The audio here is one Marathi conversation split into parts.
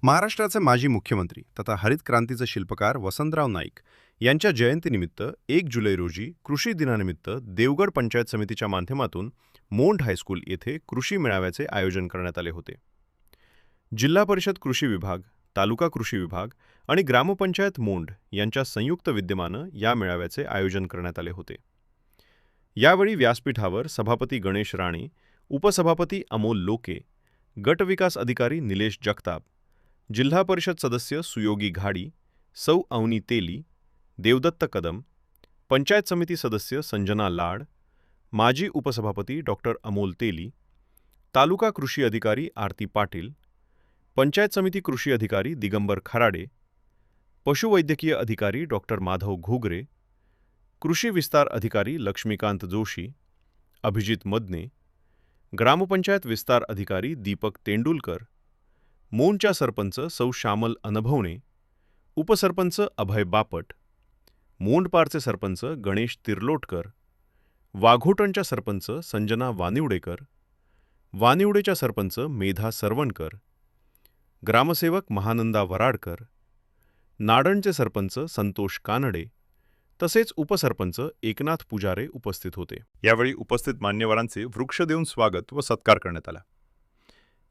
महाराष्ट्राचे माजी मुख्यमंत्री तथा हरित क्रांतीचे शिल्पकार वसंतराव नाईक यांच्या जयंतीनिमित्त 1 जुलै रोजी कृषी दिनानिमित्त देवगड पंचायत समितीच्या माध्यमातून मोंढ हायस्कूल येथे कृषी मेळाव्याचे आयोजन करण्यात आले होते। जिल्हा परिषद कृषी विभाग, तालुका कृषी विभाग आणि ग्रामपंचायत मोंढ यांच्या संयुक्त विद्यमाने या मेळाव्याचे आयोजन करण्यात आले होते। यावेळी व्यासपीठावर सभापती गणेश राणे, उपसभापती अमोल लोके, गट विकास अधिकारी निलेश जगताप, जिल्हा परिषद सदस्य सुयोगी घाडी, सौ अवनी तेली, देवदत्त कदम, पंचायत समिती सदस्य संजना लाड, माजी उपसभापती डॉक्टर अमोल तेली, तालुका कृषी अधिकारी आरती पाटील, पंचायत समिती कृषी अधिकारी दिगंबर खराडे, पशुवैद्यकीय अधिकारी डॉक्टर माधव घोगरे, कृषी विस्तार अधिकारी लक्ष्मीकांत जोशी, अभिजित मदने, ग्रामपंचायत विस्तार अधिकारी दीपक तेंडुलकर, मोंढच्या सरपंच सौ श्यामल अनभवणे, उपसरपंच अभय बापट, मोंढपारचे सरपंच गणेश तिर्लोटकर, वाघोटणच्या सरपंच संजना वानिवडेकर, वानिवडेच्या सरपंच मेधा सरवणकर, ग्रामसेवक महानंदा वराडकर, नाडणचे सरपंच संतोष कानडे तसेच उपसरपंच एकनाथ पुजारे उपस्थित होते। यावेळी उपस्थित मान्यवरांचे वृक्ष देऊन स्वागत व सत्कार करण्यात आला।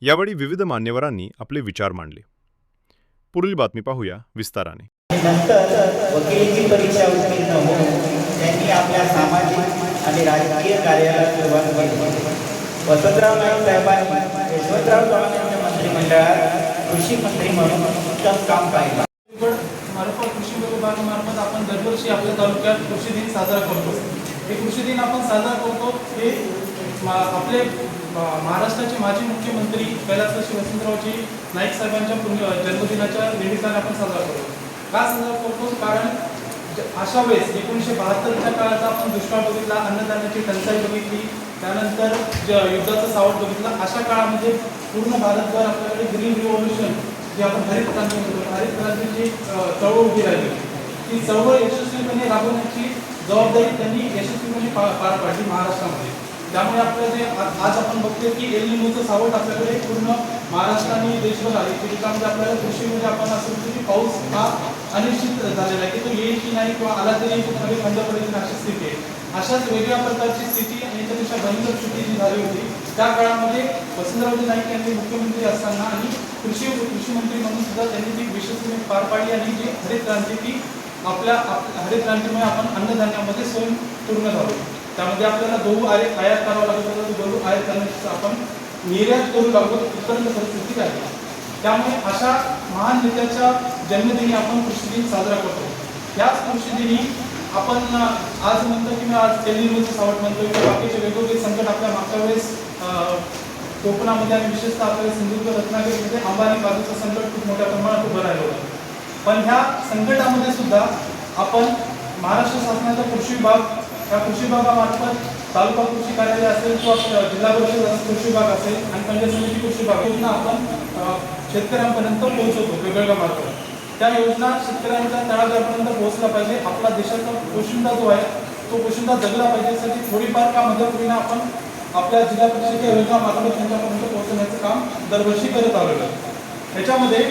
यावेळी विविध मान्यवरांनी आपले विचार मांडले। पुढील बातमी पाहूया विस्ताराने। नंतर वकिलीची परीक्षा उत्तीर्ण होऊन त्यांनी आपल्या सामाजिक आणि राजकीय कार्याला सुरुवात केली। वसंतराव नाईक साहेबांनी यशवंतराव चव्हाण यांच्या मंत्रिमंडळात कृषी मंत्री म्हणून उत्तम काम पाहिले। कृषी विभागामार्फत आपण दरवर्षी आपल्या तालुक्यात कृषी दिन साजरा करतो। हे कृषी दिन आपण साजरा करतो हे आपले महाराष्ट्राचे माजी मुख्यमंत्री कैलासवासी वसंतरावजी नाईक साहेबांच्या जन्मदिनाच्या निमित्ताने आपण साजरा करतो। का साजरा करतो? कारण अशा वेळेस 1972च्या काळात आपण दुष्काळ बघितला, अन्नधान्याची टंचाई बघितली, त्यानंतर युद्धाचं सावट बघितलं। अशा काळामध्ये पूर्ण भारतभर आपल्याकडे ग्रीन रिव्होल्यूशन जे आपण हरित क्रांती म्हणतो, हरित क्रांतीची चळवळ उभी राहिली। ती चळवळ यशस्वीपणे राबवण्याची जबाबदारी त्यांनी यशस्वीपणे पार पाडली महाराष्ट्रामध्ये। त्यामुळे आपलं जे आज आपण बघतोय की एल निनोचं सावट आपल्याकडे पूर्ण महाराष्ट्र आणि देशभर आले। त्याच्यामध्ये आपल्याला कृषीमध्ये आपण असं म्हणतो की पाऊस हा अनिश्चित झालेला आहे की तो येईल की नाही किंवा आला तरी मध्ये खंड पडेल अशी स्थिती आहे। अशाच वेगळ्या प्रकारची स्थिती आणि त्यापेक्षा भयंकर स्थिती जी झाली होती त्या काळामध्ये वसंतरावजी नाईक यांनी मुख्यमंत्री असताना आणि कृषी मंत्री म्हणून सुद्धा त्यांनी ती यशस्वीपणे पार पाडली आणि जी हरित क्रांती ती आपल्या हरित क्रांतीमुळे आपण अन्नधान्यामध्ये स्वयंपूर्ण झालो। त्यामध्ये आपल्याला गहू आयात करावा लागत होता, तो गहू आयात करण्याची आपण निर्यात करू लागलो इतपर्यंत परिस्थिती आहे। त्यामुळे अशा महान नेत्याच्या जन्मदिनी आपण कृषी दिन साजरा करतो। याच कृषी दिनी आपण आज म्हणतो की आज एल निनोचं सावट म्हणतो किंवा बाकीचे वेगवेगळे संकट आपल्या मागच्या वेळेस कोकणामध्ये आणि विशेषतः आपल्या सिंधुदुर्ग रत्नागिरीमध्ये आंबा आणि काजूचं संकट खूप मोठ्या प्रमाणात उभं राहिलं होतं। पण ह्या संकटामध्ये सुद्धा आपण महाराष्ट्र शासनाचा कृषी विभाग, या कृषी विभागामार्फत तालुका कृषी कार्यालय असेल किंवा जिल्हा परिषद कृषी विभाग असेल आणि पंचायत समिती कृषी विभाग योजना आपण शेतकऱ्यांपर्यंत पोहोचवतो वेगवेगळ्या मार्फत। त्या योजना शेतकऱ्यांच्या तळागाळापर्यंत पोहोचला पाहिजे। आपला देशाचा पोशिंदा जो आहे तो पोशिंदा जगला पाहिजे यासाठी थोडीफार का मदत होईना आपण आपल्या जिल्हा परिषदेच्या योजना मार्फत त्यांच्यापर्यंत पोहोचवण्याचं काम दरवर्षी करत आलेलं आहे। याच्यामध्ये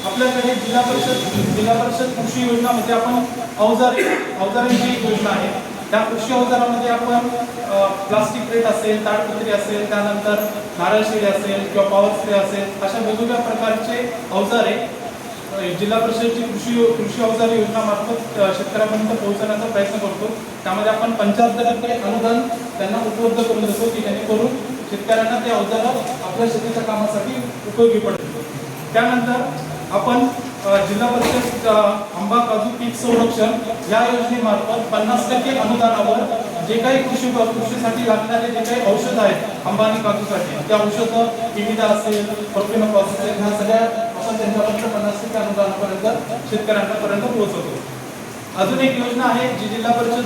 आपल्याकडे जिल्हा परिषद कृषी योजनामध्ये आपण अवजारांची एक योजना आहे। त्या कृषी अवजारामध्ये आपण प्लास्टिक प्लेट असेल, ताडपत्री असेल, त्यानंतर नारळ शेळी असेल किंवा पॉवर स्प्रे असेल, अशा वेगवेगळ्या प्रकारचे अवजारे जिल्हा परिषदेची कृषी अवजार योजनामार्फत शेतकऱ्यांपर्यंत पोहोचवण्याचा प्रयत्न करतो। त्यामध्ये आपण 75% अनुदान त्यांना उपलब्ध करून देतो की जेणेकरून शेतकऱ्यांना ते अवजार आपल्या शेतीच्या कामासाठी उपयोगी पडतील। त्यानंतर आपण जिल्हा परिषद आंबा काजू पीक संरक्षण या योजनेमार्फत 50% अनुदानावर जे काही कृषीसाठी लागणारे जे काही औषधं आहेत आंबा आणि काजूसाठी, त्या औषधं विविधा असेल, प्रोपिनोकॉस असेल, ह्या सगळ्या आपण त्यांच्यापर्यंत 50% अनुदानापर्यंत शेतकऱ्यांपर्यंत पोहोचवतो। अजून एक योजना आहे जी जिल्हा परिषद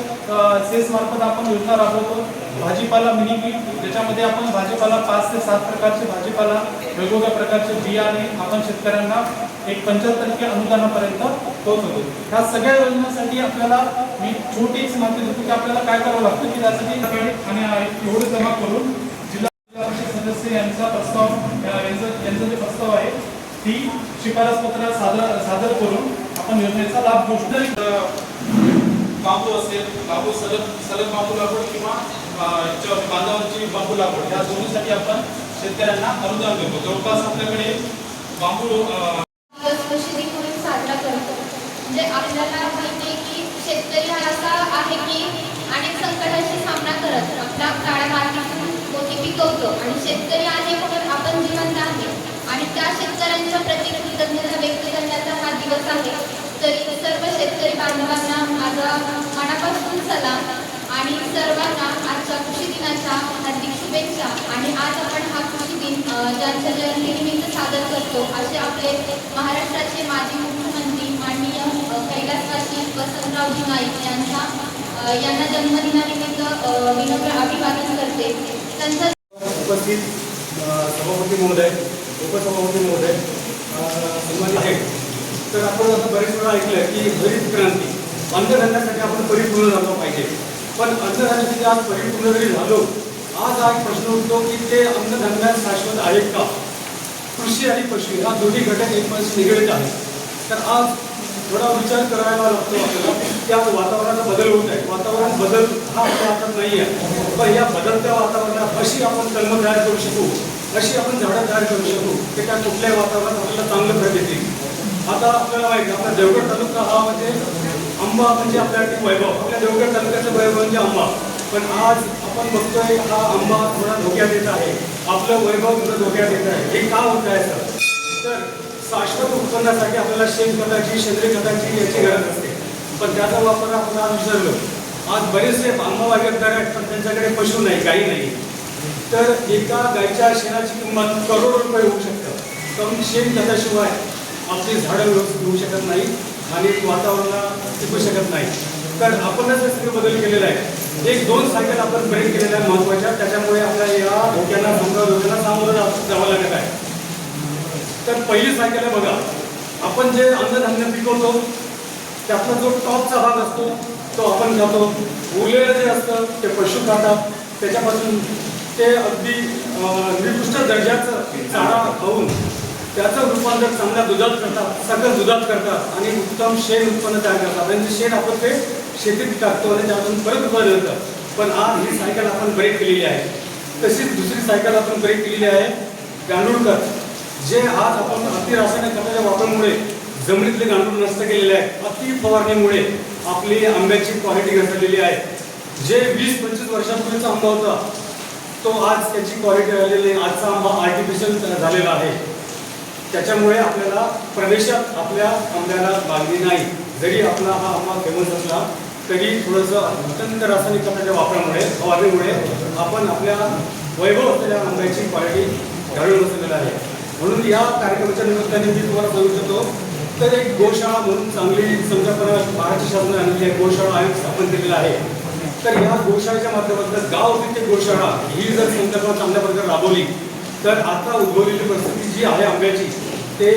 सेस मार्फत आपण योजना राबवतो, भाजीपाला मिनी किट, ज्याच्यामध्ये आपण भाजीपाला 5 ते 7 प्रकारचे भाजीपाला वेगवेगळ्या प्रकारचे बियाणे आपण शेतकऱ्यांना एक 75% अनुदानापर्यंत पोहोचवतो। ह्या सगळ्या योजनांसाठी आपल्याला मी छोटीच माहिती देतो की आपल्याला काय करावं लागतं की त्यासाठी आणि एवढं जमा करून जिल्हा परिषद सदस्य यांचा प्रस्ताव यांचा जे प्रस्ताव आहे ती शिफारस पत्र सादर करून आपण योजनेचा लाभ घेऊ शकतो. बांबू असेल, बांबू सलग बांबू लागवड किंवा बांधावरची बांबू लागवड या दोन्हीसाठी आपण शेतकऱ्यांना अनुदान देतो. जवळपास आपल्याकडे बांबू कृषी दिन म्हणून साजरा करतो. म्हणजे आपल्याला माहिती आहे की शेतकरी हा असा आहे की अनेक संकटांशी सामना करत आपल्या काळ्या मातीतून मोती पिकवतो आणि शेतकरी आहे म्हणून आपण जिवंत आहे आणि त्या शेतकऱ्यांच्या प्रति कृतज्ञता व्यक्त करण्याचा हा दिवस आहे. तरी सर्व शेतकरी बांधवांना माझा मनापासून सलाम आणि सर्वांना आजच्या कृषी दिनाच्या हार्दिक शुभेच्छा. आणि आज आपण हा कृषी दिन ज्यांच्या जयंतीनिमित्त सादर करतो असे आपले महाराष्ट्राचे माजी मुख्यमंत्री माननीय कैलासवासी वसंतरावजी नाईक यांना जन्मदिनानिमित्त विनम्र अभिवादन करते. त्यांचा उपस्थित सभापती महोदय, उपसभापती महोदय, सन्मानित आहेत. तर आपण आता बरेच वेळा ऐकलं की हरित क्रांती अन्नधान्यासाठी आपण परिपूर्ण झालो पाहिजे. पण अन्नधान्यासाठी आज परिपूर्ण जरी झालो, आज हा एक प्रश्न उठतो की ते अन्नधान्य शाश्वत आहेत का? कृषी आणि पशु हा दोन्ही घटक एकमेकांशी निगडीत आहेत. तर आज थोडा विचार करायला लागतो आपल्याला की आज वातावरणाचा बदल होत आहे. वातावरण बदल हा आपल्या हातात नाही आहे. पण या बदलत्या वातावरणात अशी आपण कलमं तयार करू शकू, अशी आपण झाडं तयार करू शकू की त्या कुठल्याही वातावरणात आपल्याला चांगलं फळ देतील. आता आपल्याला माहिती आहे आपला देवगड तालुका हा म्हणजे आंबा म्हणजे आपल्यासाठी वैभव. आपल्या देवगड तालुक्याचं वैभव म्हणजे आंबा. पण आज आपण बघतोय हा आंबा थोडा धोक्यात येत आहे, आपलं वैभव थोडं धोक्यात येत आहे. हे का होत आहे सर? तर शाश्वत उत्पन्नासाठी आपल्याला शेणखताची, सेंद्रिय खताची याची गरज असते. पण त्याचा वापर आपण आज विसरलो. आज बरेचसे आंबा बागायतदार आहेत पण त्यांच्याकडे पशु नाही, गाई नाही. तर एका गायीच्या शेणाची किंमत करोडो रुपये होऊ शकतं. कारण शेणखताशिवाय आपली झाडं व्यवस्थित होऊ शकत नाही आणि वातावरणाला टिकू शकत नाही. तर आपणच हे सगळं बदल केलेला आहे. 1-2 सायकल आपण ब्रेक केलेल्या आहेत महत्त्वाच्या. त्याच्यामुळे आपल्याला या धोक्यांना सामोरं जावं लागत आहे. तर पहिली सायकल आहे बघा, आपण जे अन्नधान्य पिकवतो त्यातला जो टॉपचा भाग असतो तो आपण खातो. उरलेलं जे असतं ते पशु खातात. त्याच्यापासून ते अगदी निकृष्ट दर्जाचं चारा खाऊन त्याचं रूपांतर चांगल्या दुधात करतात, सगळं दुधात करतात आणि उत्तम शेण उत्पन्न तयार करतात. आणि शेण आपण ते शेतीत टाकतो आणि त्यातून परत उत्पन्न येतं. पण आज ही सायकल आपण ब्रेक केलेली आहे. तशीच दुसरी सायकल आपण ब्रेक केलेली आहे गांडूळ खत, जे आज आपण अति रासायनिक खताच्या वापरामुळे जमिनीतले गांडूळ नष्ट केलेले आहेत. अति फवारणीमुळे आपली आंब्याची क्वालिटी घसरलेली आहे. जे 20-25 वर्षापूर्वीचा आंबा होता तो आज त्याची क्वालिटी राहिलेली आहे. आजचा आंबा आर्टिफिशियल झालेला आहे. त्याच्यामुळे आपल्याला प्रदेशात आपल्या आंब्याला मागणी नाही. जरी आपला हा आंबा फेमस असला तरी थोडंसं अत्यंत रासायनिक खताच्या वापरामुळे, फवारणीमुळे आपण आपल्या वैभव असलेल्या आंब्याची क्वालिटी घालून बसलेलं आहे. म्हणून या कार्यक्रमाच्या निमित्ताने मी तुम्हाला सांगू शकतो तर एक गोशाळा म्हणून चांगली संकल्पना महाराष्ट्र शासनाने आणलेली आहे. गोशाळा आयोग स्थापन केलेला आहे. तर या गोशाळेच्या माध्यमातून गाव तिथे गोशाळा ही जर संकल्पना चांगल्या प्रकारे राबवली तर आता उद्भवलेली परिस्थिती जी आहे आंब्याची ते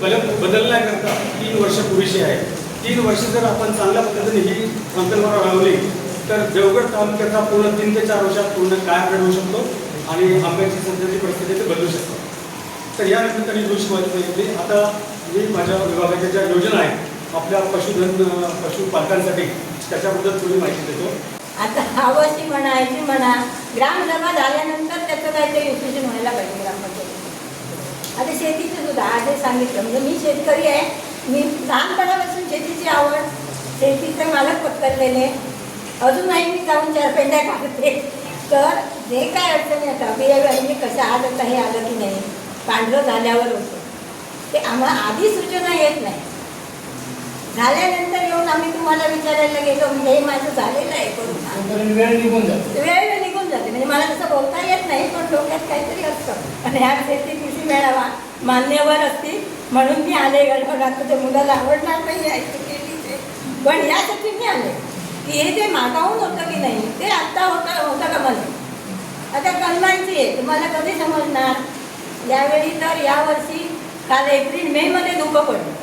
बदलण्याकरता 3 वर्ष पुरेशी आहे. 3 वर्ष जर आपण चांगल्या पद्धतीने ही संकल्पना राबवली तर देवगड तालुक्याचा पूर्ण 3 ते 4 वर्षात पूर्ण कायम होऊ शकतो आणि आंब्याची सध्याची परिस्थिती ते बदलू शकतो. तर या निमित्ताने जोशी माझी घेतली. आता मी माझ्या विभागाच्या ज्या योजना आहेत आपल्या पशुपालकांसाठी त्याच्याबद्दल थोडी माहिती देतो. आता हवशी म्हणायची म्हणा, ग्रामसभा झाल्यानंतर त्याचं काहीतरी डिसिजन व्हायला पाहिजे ग्रामपंचायतीत. आता शेतीचं सुद्धा आज सांगितलं म्हणजे मी शेतकरी आहे. मी लहानपणापासून शेतीची आवड, शेतीचे मालक पत्करलेले, अजूनही मी जाऊन 4 पेंड्या काढते. तर जे काय अडचणी आता म्हणजे कसं आज आता हे आलं की नाही पांढरं झाल्यावर होतं ते आम्हाला आधी सूचना येत नाही. झाल्यानंतर येऊन आम्ही तुम्हाला विचारायला गेलो म्हणजे हे माझं झालेलं आहे करून वेळ निघून जाते म्हणजे मला तसं बोलता येत नाही पण डोक्यात काहीतरी असतं. आणि ह्या शेती कृषी मेळावा मान्यवर असतील म्हणून मी आले. गडबडात ते मुलाला आवडणार नाही ऐकू केली ते पण यासाठी मी आले की हे जे मागावून होतं की नाही ते आत्ता होतं का मला. आता कलमांची आहे तुम्हाला कधी समजणार. यावेळी तर यावर्षी काल एप्रिल-मे धुकं पडलं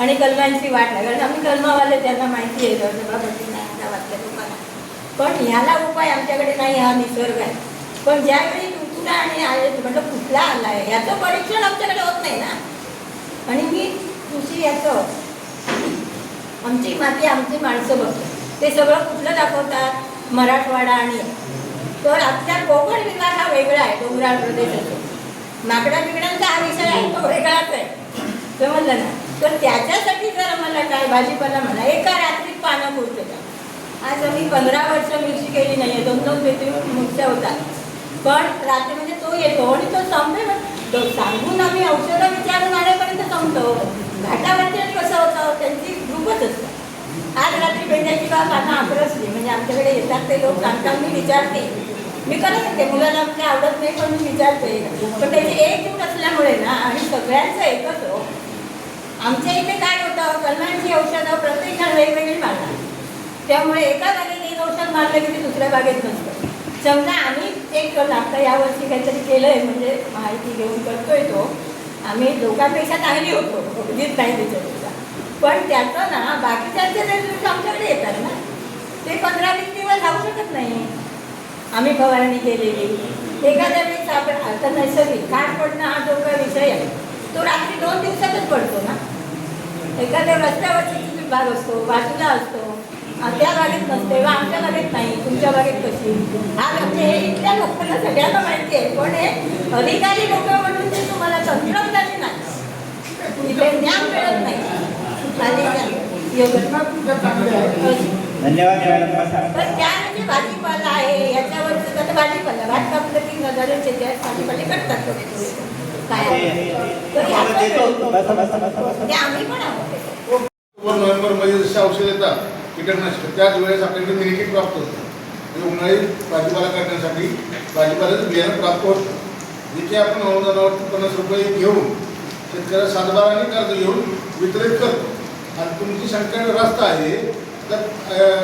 आणि कलमांची वाट नाही. कारण आम्ही कलमावाले त्यांना माहिती आहे सभापती नाही गावातल्या लोकांना. पण ह्याला उपाय आमच्याकडे नाही, हा निसर्ग आहे. पण ज्यावेळी कुठला आणि आले म्हटलं कुठला आला आहे याचं परीक्षण आमच्याकडे होत नाही ना. आणि मी कृषी याचं आमची माती आमची माणसं बघतो ते सगळं कुठलं दाखवतात मराठवाडा आणि तर आपल्या कोकण विभाग हा वेगळा आहे, डोंगराळ प्रदेश असतो. माकडा बिकड्यांचा हा विषय आहे तो वेगळाच आहे, समजलं ना. तर त्याच्यासाठी जर आम्हाला काय भाजीपाला म्हणा एका रात्रीत पानं पुरतं. आज आम्ही 15 वर्ष मिरची केली नाही आहे, 2-2 पेटी मिरच्या होतात. पण रात्री म्हणजे तो येतो आणि तो संपेल तो सांगून आम्ही औषधं विचारून आणेपर्यंत संपतो. घाटावरती आणि कसं होतं त्यांची ग्रुपच असतं. आज रात्री भेंड्याची का पानं आकरसली म्हणजे आमच्याकडे येतात ते लोक सांगतात, मी विचारते, मी करत होते मुलाला आमच्या आवडत नाही पण मी विचारते. पण त्याची एक ग्रुप असल्यामुळे ना आणि सगळ्यांचं एकच हो. आमच्या इथे काय होतं कलमांची औषधं प्रत्येक जण वेगवेगळी मारतात. त्यामुळे एका बागेत एक औषध मारलं की ते दुसऱ्या बागेत नसतं. समजा आम्ही एक आता यावर्षी काहीतरी केलं आहे म्हणजे माहिती घेऊन करतोय तो आम्ही लोकांपेक्षा चांगली होतो अगदीच नाही त्याच्यापेक्षा. पण त्याचं ना बाकीच्यांचे रिझल्ट आमच्याकडे येतात ना ते 15-20 दिवस जाऊ शकत नाही. आम्ही फवारणी केलेली एखाद्या वेळेस आपण आता नैसर्गिक खाट पडणं हा जो काही विषय आहे तो रात्री 2 दिवसातच पडतो ना. एखाद्या रस्त्यावरची भाग असतो बाजूला असतो त्या बागेत नसते व आमच्या बागेत नाही तुमच्या बागेत कशी. हा म्हणजे हे इथल्या लोकांना सगळ्यांना माहिती आहे पण हे अधिकारी लोक म्हणून ते तुम्हाला तंत्रज्ञानी नाही इथे ज्ञान मिळत नाही. धन्यवाद मॅडम. पण त्या म्हणजे भाजीपाला आहे याच्यावर आता भाजीपाला भात कापलं की नजरेचे त्या भाजीपाले करतात थोडे थोडे काय तर आम्ही पण आहोत. नोव्हेंबरमध्ये जसे औषध येतात कीटकनाशक त्याच वेळेस आपल्याकडे मिनी किट प्राप्त होतं. म्हणजे उन्हाळी भाजीपाला करण्यासाठी भाजीपाल्याचं बियाणं प्राप्त होतं जिथे आपण अनुदानावरती 50 रुपये घेऊन शेतकऱ्याला सातबाराने कर्ज घेऊन वितरित करतो. आणि तुमची संख्या रास्त आहे तर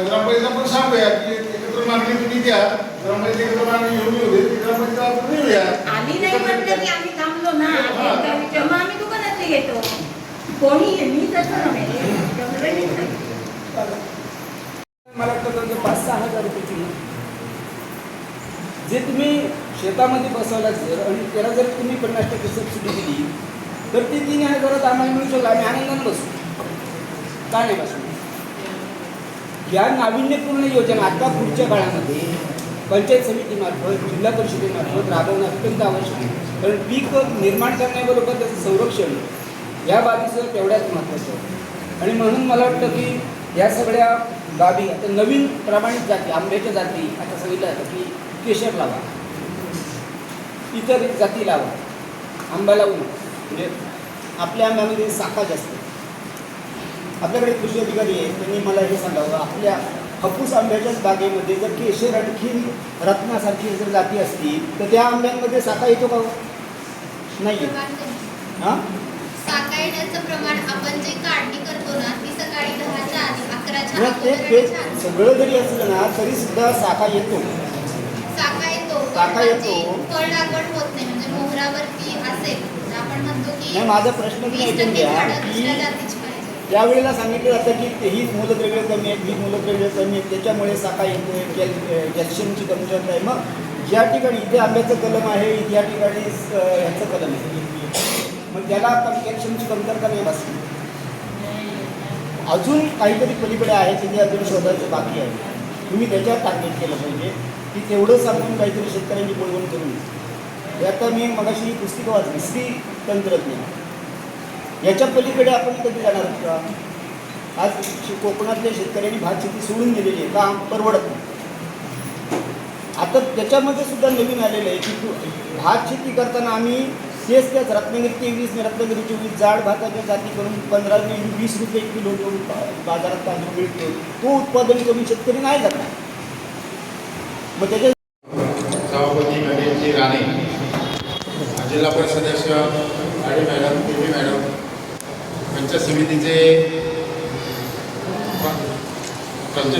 ग्रामपंचायत आपण सांगूया की एकत्र मागणी तुम्ही द्या. ग्रामपंचायत एकत्र मागणी घेऊन येऊ दे ग्रामपंचायत आपण देऊया. आम्ही नाही म्हटलं की आम्ही थांबलो ना जेव्हा आम्ही दुकानातले घेतो कोणी मी तसं नव्हे. मला वाटतं त्यांचं 5-6 हजार रुपये किलो जे तुम्ही शेतामध्ये बसवला जर आणि त्याला जर तुम्ही 50% सबसिडी दिली तर ते 3,000 आम्हाला मिळू शकतो. आम्ही आनंदाने बसू का नाही बसू. या नाविन्यपूर्ण योजना आता पुढच्या काळामध्ये पंचायत समितीमार्फत जिल्हा परिषदेमार्फत राबवणं अत्यंत आवश्यक आहे. कारण पीक निर्माण करण्याबरोबर त्याचं संरक्षण या बाबीचं तेवढ्याच महत्त्वाचं आहे. आणि म्हणून मला वाटतं की या सगळ्या बाबी आता नवीन प्रमाणित जाती आंब्याच्या जाती आता सांगितलं जातं की केशर लावा इतर जाती लावा आंबा लावू नका. म्हणजे आपल्या आंब्यामध्ये साखा जास्त आहे. आपल्याकडे कृषी अधिकारी आहे त्यांनी मला हे सांगावं आपल्या हापूस आंब्याच्याच बागेमध्ये जर केशर आणखी रत्नासारखी जर जाती असतील तर त्या आंब्यांमध्ये साखा येतो का नाही हां साखा येण्याचं प्रमाण आपण जे काढणी करतो ना ती सकाळी 10च्या आधी 11च्या ते सगळं जरी असलं ना तरी सुद्धा साखा येतो. साखा येतो साखा येतो. फळ लागवड होत नाही म्हणजे मोहरावरती असेल तर आपण म्हणतो की नाही माझा प्रश्न तुम्ही ऐकून घ्या की त्यावेळेला सांगितलं जातं की ही मूलद्रव्य कमी आहेत ही मूलद्रव्य कमी आहेत त्याच्यामुळे साखा येतोय कॅल्शियमची कमतरता आहे. मग ज्या ठिकाणी इथे आंब्याचं कलम आहे या ठिकाणी ह्याचं कलम आहे मग त्याला कॅल्शियमची कमतरता नाही बसली. अजून काहीतरी पलीकडे आहे तिथे अजून शोधायचं बाकी आहे. तुम्ही त्याच्यावर टार्गेट केलं पाहिजे की तेवढं सांगून काहीतरी शेतकऱ्यांची बोलवण करून. आता मी मगाशी ही पुस्तकं वाचली श्री तंत्रज्ञान याच्या पलीकडे आपण कधी जाणार आहोत का. आज कोकणातल्या शेतकऱ्यांनी भात शेती सोडून दिलेली आहे का परवडत नाही. आता त्याच्यामध्ये सुद्धा नवीन आलेलं आहे की भात शेती करताना आम्ही त्याच रत्नागिरी 23 रत्नागिरी 24 जाड भाताच्या जाती करून 15-20 रुपये किलो बाजारात तांदूळ मिळतो तो उत्पादन करून शेतकरी नाही जाणार. मग त्याच्या सभापती गणेशजी राणे जिल्हा परिषद सदस्य आणि मॅडम पी मॅडम पंचायत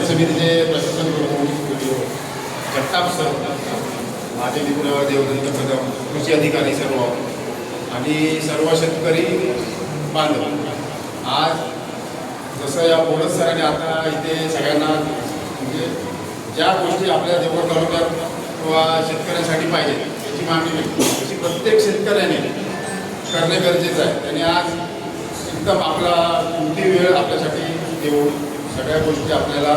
समितीचे प्रशासन प्रमुख जगताप सर माझे मित्र देवदत्त कदम कृषी अधिकारी सर्व आणि सर्व शेतकरी बांधव. आज जसं या बोनस सरांनी आता इथे सगळ्यांना म्हणजे ज्या गोष्टी आपल्या देवगड तालुक्यात किंवा शेतकऱ्यांसाठी पाहिजे त्याची त्याची मागणी केली तशी प्रत्येक शेतकऱ्याने करणे गरजेचं आहे. त्याने आज एकदम आपला किमती वेळ आपल्यासाठी देऊन सगळ्या गोष्टी आपल्याला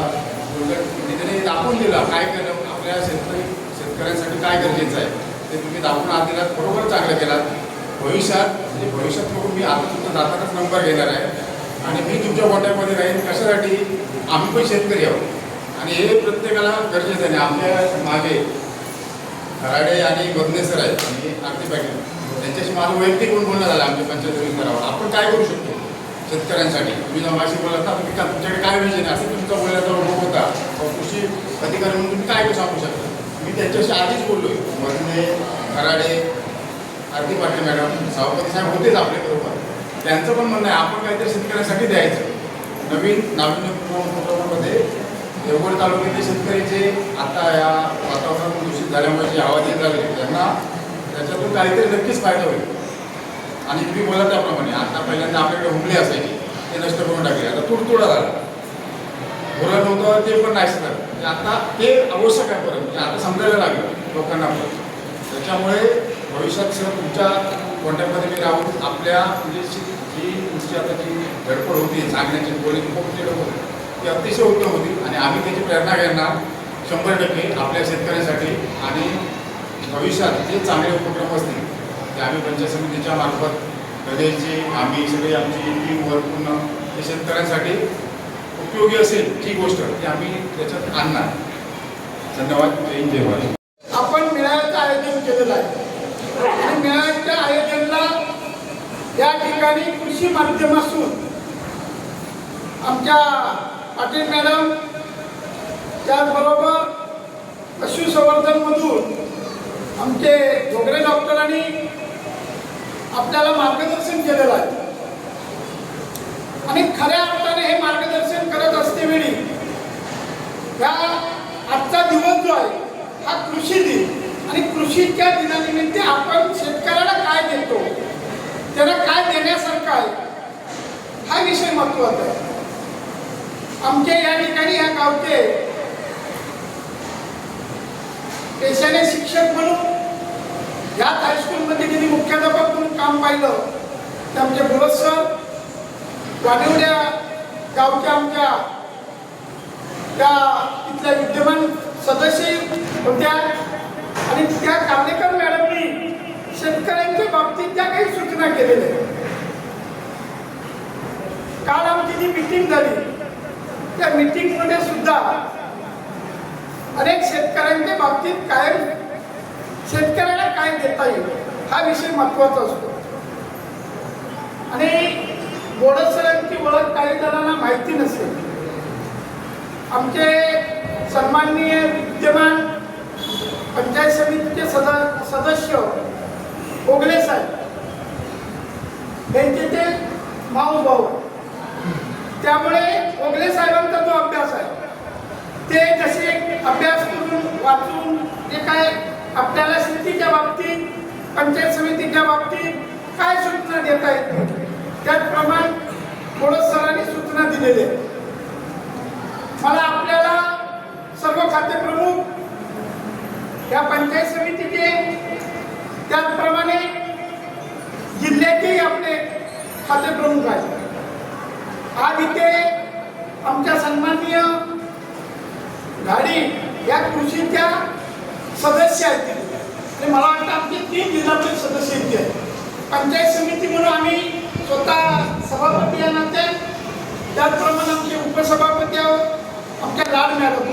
त्याने दाखवून दिला काय केलं आपल्या शेतकऱ्यांसाठी काय गरजेचं आहे ते तुम्ही दाखवून आज दिलात. बरोबर चांगलं केलात. भविष्यात बघून मी आता तुमचा जातानाच नंबर घेणार आहे आणि मी तुमच्या कॉन्टॅक्टमध्ये राहीन. कशासाठी आम्ही पण शेतकरी आहोत आणि हे प्रत्येकाला गरजेचं आहे. आमच्या मागे खराडे आणि बदनेसर आहेत आणि आरती पाटील त्यांच्याशी माझं वैयक्तिक बोलणं झालं आमच्या पंचायत समितीवर आपण काय करू शकतो शेतकऱ्यांसाठी. तुम्ही जेव्हा माझी बोलत ना तुम्ही तुमच्याकडे काय विजन आहे असं तुमचा बोलण्याचा अनुभव होता. कृषी अधिकारी म्हणून तुम्ही काय सांगू शकता. मी त्यांच्याशी आधीच बोललो आहे. बदने खराडे आरती पाटील मॅडम सभापती साहेब होतेच आपले बरोबर. त्यांचं पण म्हणणं आहे आपण काहीतरी शेतकऱ्यांसाठी द्यायचं. नवीन नाविन्यपूर्ण उपक्रमामध्ये देवगड तालुक्यातील शेतकरी जे आता या वातावरणातून दूषित झाल्यामुळे जे आवाज येत झाले त्यांना त्याच्यातून काहीतरी नक्कीच फायदा होईल. आणि तुम्ही बोला त्याप्रमाणे आता पहिल्यांदा आपल्याकडे हुमले असायचे ते नष्ट करून टाकले. आता तुडतुडा झाला. बोलत नव्हतं ते पण नाही झालं. म्हणजे आता ते आवश्यक आहे परत म्हणजे आता समजायला लागलं लोकांना पण. त्याच्यामुळे भविष्यात सर तुमच्या कॉन्टॅक्टमध्ये मी राहून आपल्या म्हणजे जी तुमची आता जी धडपड होती सांगण्याची बोलण्याची खूप होती ती अतिशय उत्तम होती आणि आम्ही त्याची प्रेरणा घेणार 100% आपल्या शेतकऱ्यांसाठी. आणि भविष्यात जे चांगले उपक्रम असतील ते आम्ही पंचायत समितीच्या मार्फत प्रदेशची आम्ही सगळी आमची टीम वर्क पूर्ण हे शेतकऱ्यांसाठी उपयोगी असेल जी गोष्ट ती आम्ही त्याच्यात आणणार. धन्यवाद. जय हिंद, जय भारत. आपण मेळाव्याचं आयोजन केलेलं आहे आणि मेळाव्याच्या आयोजनाला या ठिकाणी कृषी माध्यमातून आमच्या पाटील मॅडम त्याचबरोबर पशुसंवर्धनमधून आमचे जोगरे डॉक्टरांनी आपल्याला मार्गदर्शन केलेलं आहे आणि खऱ्या अर्थाने हे मार्गदर्शन करत असतेवेळी या आजचा दिवस जो आहे हा कृषी दिन आणि कृषीच्या दिनानिमित्त आपण शेतकऱ्याला काय देतो त्याला काय देण्यासारखं आहे हा विषय महत्त्वाचा आहे. आमच्या या ठिकाणी या गावचे पेशाने शिक्षक म्हणून याच हायस्कूलमध्ये त्यांनी मुख्याध्यापक म्हणून काम पाहिलं ते आमचे बोलत सर वाणिवड्या गावच्या आमच्या त्या तिथल्या विद्यमान सदस्य होत्या आणि त्या कार्लेकर मॅडमनी शेतकऱ्यांच्या बाबतीत ज्या काही सूचना केलेल्या. काल आमची जी मीटिंग झाली त्या मीटिंगमध्ये सुद्धा अनेक शेतकऱ्यांच्या बाबतीत कायम शेतकऱ्याला काय देता येईल हा विषय महत्त्वाचा असतो आणि बोडत सरांची ओळख काही जणांना माहिती नसेल. आमचे सन्माननीय विद्यमान पंचायत समितीचे सदस्य ओगले साहेब त्यांचे ते माऊ भाऊ त्यामुळे ओगले साहेबांचा जो अभ्यास आहे ते जसे अभ्यास करून वाचून जे काय आपल्याला शेतीच्या बाबतीत पंचायत समितीच्या बाबतीत काय सूचना देता येतील त्याचप्रमाणे बोडत सरांनी सूचना दिलेल्या आहेत. मला आपल्याला सर्व खाते प्रमुख या पंचायत समितीचे त्याचप्रमाणे जिल्ह्याचे आपले खाते प्रमुख आहेत. आज इथे आमच्या सन्माननीय घाडी या कृषीच्या सदस्य आहेत आणि मला वाटतं आमचे 3 जिल्हा परिषद सदस्य इथे आहेत. पंचायत समिती म्हणून आम्ही स्वतः सभापती या नात्यात त्याचप्रमाणे आमचे उपसभापती आहोत आमच्या लाड मॅडम.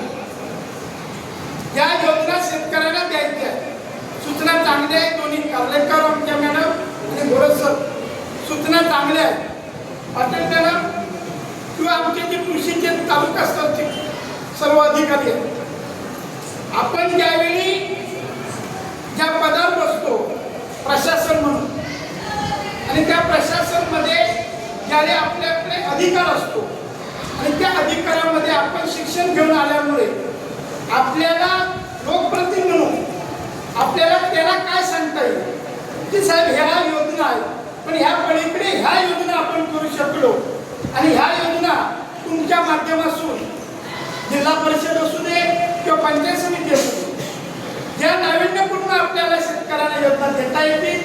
या योजना शेतकऱ्यांना द्यायच्या सूचना चांगल्या आहेत. दोन्ही कार्लेकर आमच्या मॅडम आणि गोरज सर सूचना चांगल्या आहेत. पाटील मॅडम किंवा आमचे जे कृषीचे तालुका स्तरचे सर्व अधिकारी आहेत. आपण ज्यावेळी ज्या पदावर बसतो प्रशासन म्हणून आणि त्या प्रशासनमध्ये ज्यावेळी आपले आपले अधिकार असतो आणि त्या अधिकारामध्ये आपण शिक्षण घेऊन आल्यामुळे आपल्याला लोकप्रतिनिधी म्हणून आपल्याला त्याला काय सांगता येईल की साहेब ह्या योजना आहेत पण ह्या पलीकडे ह्या योजना आपण करू शकलो आणि ह्या योजना तुमच्या माध्यमातून जिल्हा परिषद असू दे किंवा पंचायत समिती असू दे ज्या नाविन्यपूर्ण आपल्याला शेतकऱ्याला देता येतील.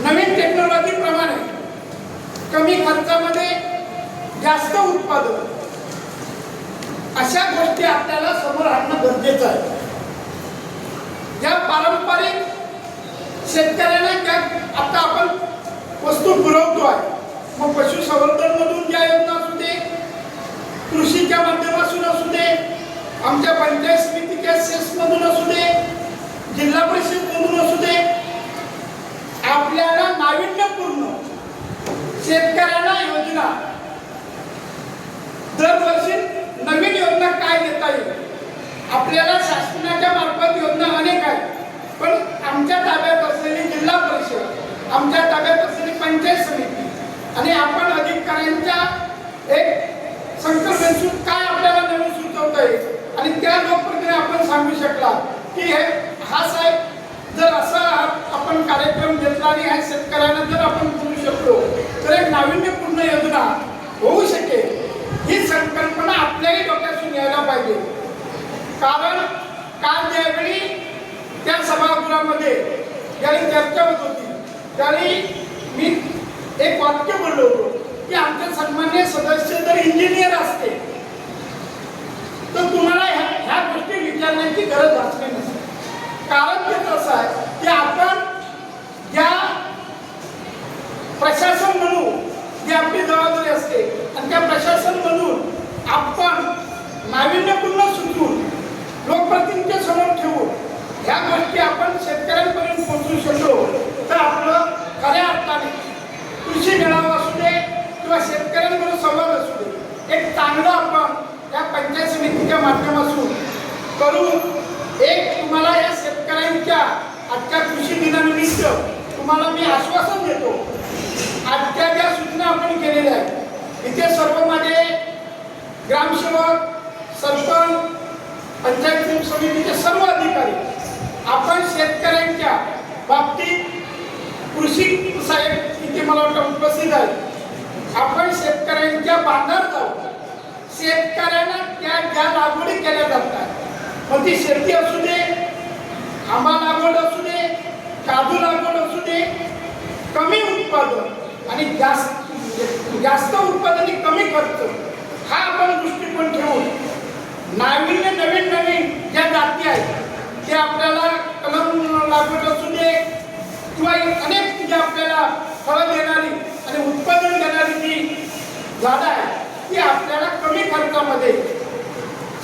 नवीन टेक्नॉलॉजीप्रमाणे कमी खर्चामध्ये जास्त उत्पादन अशा गोष्टी आपल्याला समोर आणणं गरजेचं आहे. ज्या पारंपरिक शेतकऱ्यांना ज्या आता आपण वस्तू पुरवतो आहे, मग पशुसंवर्धनमधून ज्या योजना असू दे, कृषीच्या माध्यमातून असू दे, आमच्या पंचायत समितीच्या सेसमधून असू दे, जिल्हा परिषदमधून असू दे, आपल्याला नाविन्यपूर्ण शेतकऱ्यांना योजना दरवर्षी नवीन योजना काय देता येईल. आपल्याला शासनाच्या मार्फत योजना अनेक आहेत, पण आमच्या ताब्यात असलेली जिल्हा परिषद, आमच्या ताब्यात असलेली पंचायत समिती आणि आपण अधिकाऱ्यांच्या एक संकल्पनेतून काय आपल्याला नवीन सुचवता येईल आणि त्या लोकप्रतिनिधी आपण सांगू शकला की हे हा साहेब जर असा आपण कार्यक्रम घेतला आणि ह्या शेतकऱ्यांना जर आपण बोलू शकलो तर एक नाविन्यपूर्ण योजना होऊ शकेल. ही संकल्पना आपल्याही डोक्यातून यायला पाहिजे. कारण काल ज्यावेळी त्या सभागृहामध्ये ज्यावेळी चर्चा होत होती त्यावेळी मी एक वाक्य बोललो होतो की आमचे सन्मान्य सदस्य जर इंजिनियर असते तर तुम्हाला ह्या गोष्टी विचारण्याची गरज असली नसते. कारण ते असं आहे की आपण ज्या प्रशासन म्हणून जी आपली जबाबदारी असते आणि त्या प्रशासन म्हणून आपण नाविन्यपूर्ण सुचवून लोकप्रतिनिधींच्या समोर ठेवून ह्या गोष्टी आपण शेतकऱ्यांपर्यंत पोहोचू शकलो तर आपलं खऱ्या अर्थाने कृषी मेळावा असू दे किंवा शेतकऱ्यांबरोबर संवाद असू दे एक चांगलं आपण या पंचायत समितीच्या माध्यमातून करू. एक तुम्हाला या शेतकऱ्यांच्या आजच्या कृषी दिनानिमित्त तुम्हाला मी आश्वासन देतो. आजच्या ज्या सूचना आपण केलेल्या आहेत इथे सर्व माझे ग्रामसेवक, सरपंच, पंचायत समितीचे सर्व अधिकारी आपण शेतकऱ्यांच्या बाबतीत कृषी साहेब इथे मला वाटतं उपस्थित आहेत. आपण शेतकऱ्यांच्या बांधावर जाऊ. शेतकऱ्यांना त्या ज्या लागवडी केल्या जातात मग ती शेती असू दे, आंबा लागवड असू दे, काजू लागवड असू दे, कमी उत्पादन आणि जास्त उत्पादन आणि कमी खर्च हा आपण दृष्टिकोन ठेवून नाविन्य नवीन ज्या जाती आहेत ते आपल्याला कलम लागवड असू दे किंवा अनेक जे आपल्याला फळं देणारी आणि उत्पादन देणारी जी झाडं आहेत ती आपल्याला कमी खर्चामध्ये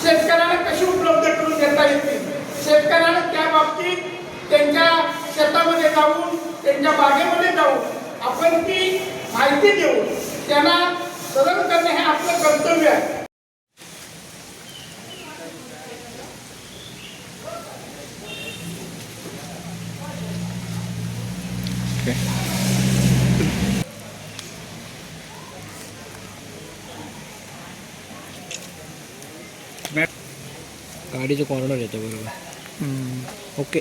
शेतकऱ्यांना कशी उपलब्ध करून देता येतील. शेतकऱ्यांना त्या बाबतीत त्यांच्या शेतामध्ये जाऊन त्यांच्या बागेमध्ये जाऊन आपण ती माहिती देऊन त्यांना सदन करणे हे आपलं कर्तव्य आहे. गाडीचं कॉर्नर येतो बरोबर. ओके.